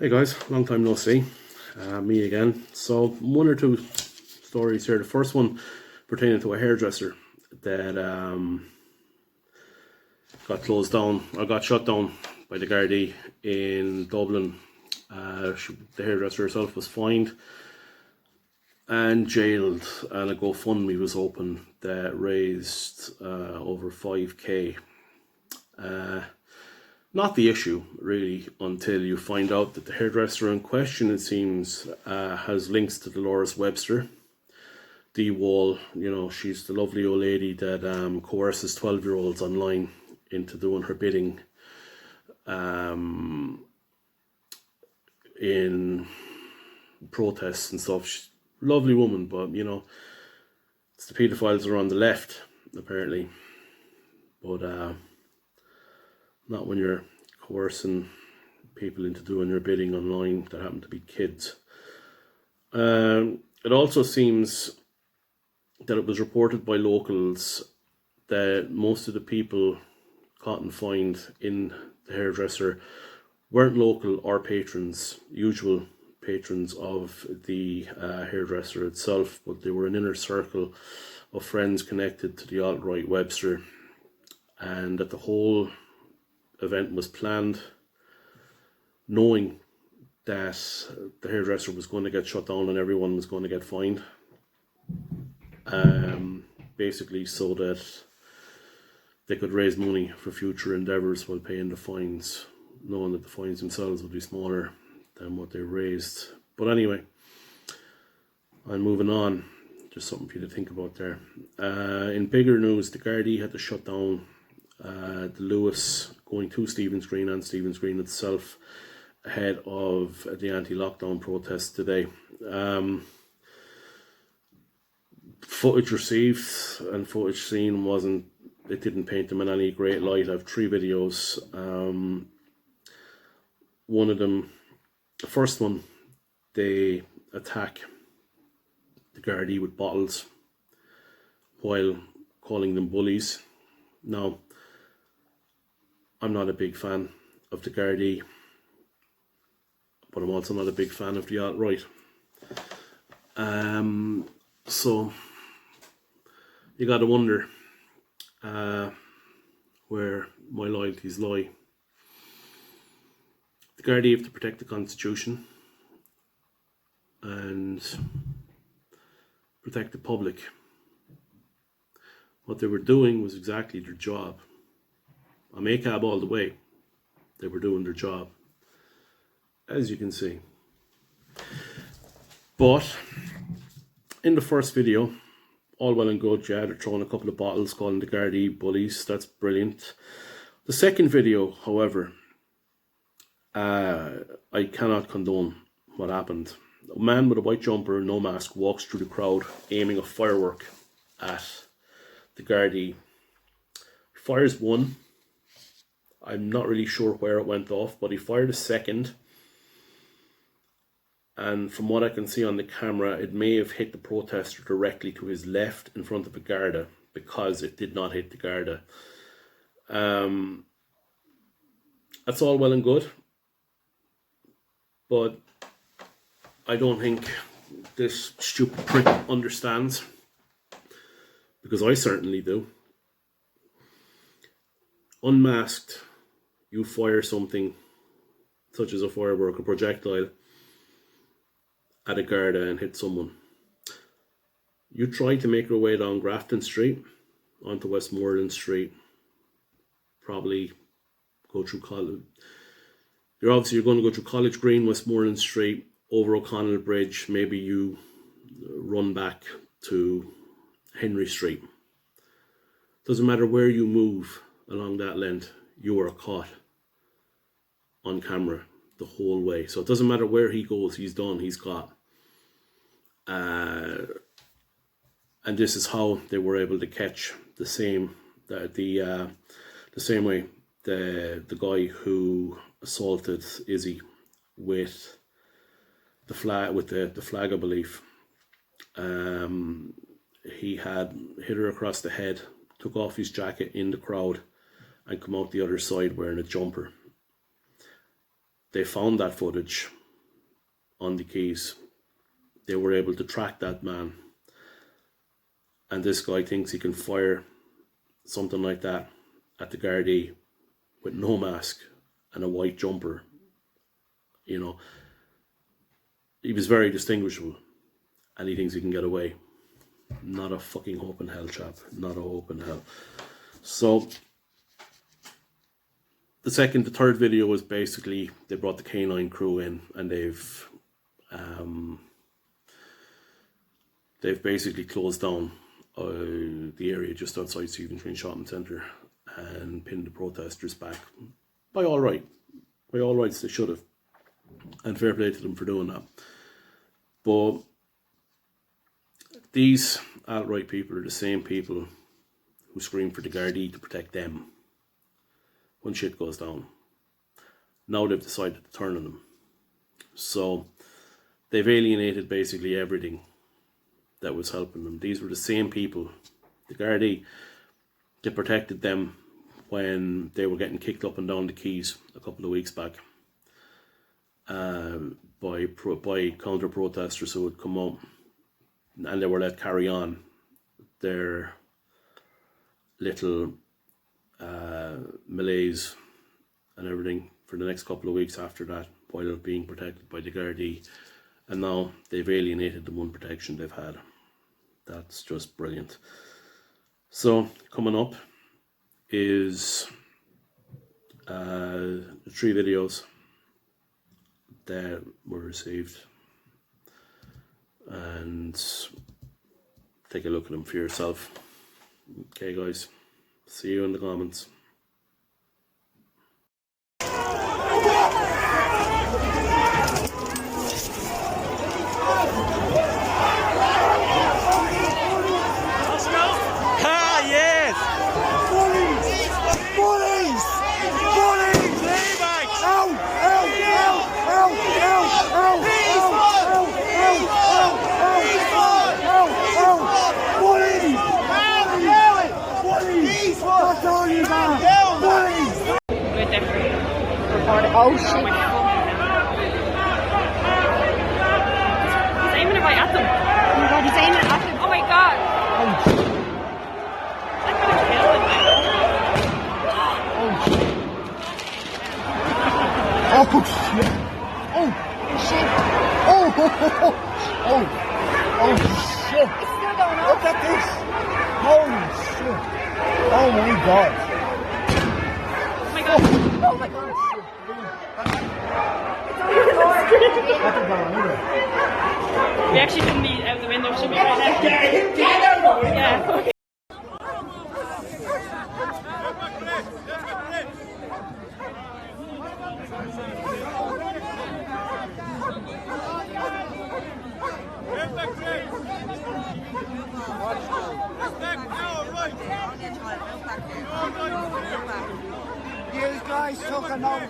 Hey guys, long time no see. Me again. So one or two stories here. The first one pertaining to a hairdresser that got closed down or got shut down by the Gardaí in Dublin. The hairdresser herself was fined and jailed, and a GoFundMe was open that raised over 5k. Not the issue, really, until you find out that the hairdresser in question, it seems, has links to Dolores Webster, the Wall. You know, she's the lovely old lady that coerces 12-year-olds online into doing her bidding in protests and stuff. She's a lovely woman, but, you know, it's the paedophiles that are on the left, apparently. But not when you're coercing people into doing your bidding online that happen to be kids. It also seems that it was reported by locals that most of the people caught and fined in the hairdresser weren't local or usual patrons of the hairdresser itself, but they were an inner circle of friends connected to the alt-right Webster, and that the whole event was planned knowing that the hairdresser was going to get shut down and everyone was going to get fined, basically so that they could raise money for future endeavours while paying the fines, knowing that the fines themselves would be smaller than what they raised. But anyway, I'm moving on. Just something for you to think about there. In bigger news, the Gardaí had to shut down the Luas going to Stephen's Green and Stephen's Green itself ahead of the anti-lockdown protests today. Footage received and footage seen didn't paint them in any great light. I have 3 videos. One of them, the first one, they attack the Gardaí with bottles while calling them bullies. Now, I'm not a big fan of the Gardaí, but I'm also not a big fan of the alt-right. So you got to wonder where my loyalties lie. The Gardaí have to protect the Constitution and protect the public. What they were doing was exactly their job. I'm ACAB all the way. They were doing their job, as you can see. But in the first video, all well and good, yeah, they're throwing a couple of bottles, calling the Gardaí bullies. That's brilliant. The second video, however, I cannot condone what happened. A man with a white jumper and no mask walks through the crowd aiming a firework at the Gardaí. Fires one. I'm not really sure where it went off, but he fired a second. And from what I can see on the camera, it may have hit the protester directly to his left in front of a Garda, because it did not hit the Garda. That's all well and good, but I don't think this stupid prick understands, because I certainly do. Unmasked, you fire something such as a firework, a projectile, at a Garda and hit someone. You try to make your way down Grafton Street onto Westmoreland Street, probably go through College. You're going to go through College Green, Westmoreland Street, over O'Connell Bridge. Maybe you run back to Henry Street. Doesn't matter where you move along that length, you are caught on camera the whole way. So it doesn't matter where he goes, he's done, he's caught. And this is how they were able to catch the same way the guy who assaulted Izzy with the flag, I believe. He had hit her across the head, took off his jacket in the crowd, and come out the other side wearing a jumper. they found that footage on the keys. They were able to track that man, and this guy thinks he can fire something like that at the Gardaí with no mask and a white jumper. You know, he was very distinguishable, and he thinks he can get away. Not a fucking hope in hell, chap. Not a hope in hell. So the third video was basically they brought the canine crew in, and they've basically closed down the area just outside Stephen Green Shopping Centre and pinned the protesters back. By all rights, they should have, and fair play to them for doing that. But these alt-right people are the same people who scream for the Gardaí to protect them when shit goes down. Now they've decided to turn on them. So they've alienated basically everything that was helping them. These were the same people, the Gardaí, that protected them when they were getting kicked up and down the quays a couple of weeks back by counter-protesters who would come out, and they were let carry on their little melees and everything for the next couple of weeks after that, while being protected by the Gardaí. And now they've alienated the one protection they've had. That's just brilliant. So coming up is the 3 videos that were received, and take a look at them for yourself. Okay guys, see you in the comments. Oh shit. He's aiming right at them. Oh my god, he's aiming at them. Oh my god. Oh shit. I'm gonna kill him, man. Oh shit. Oh shit. Oh shit. Oh. Oh shit. It's still going on. Look at this. Holy shit. Oh my god. Oh my god. Oh my god. We actually shouldn't be out the window, should we? Right now? Get out! Yeah. You guys took a note.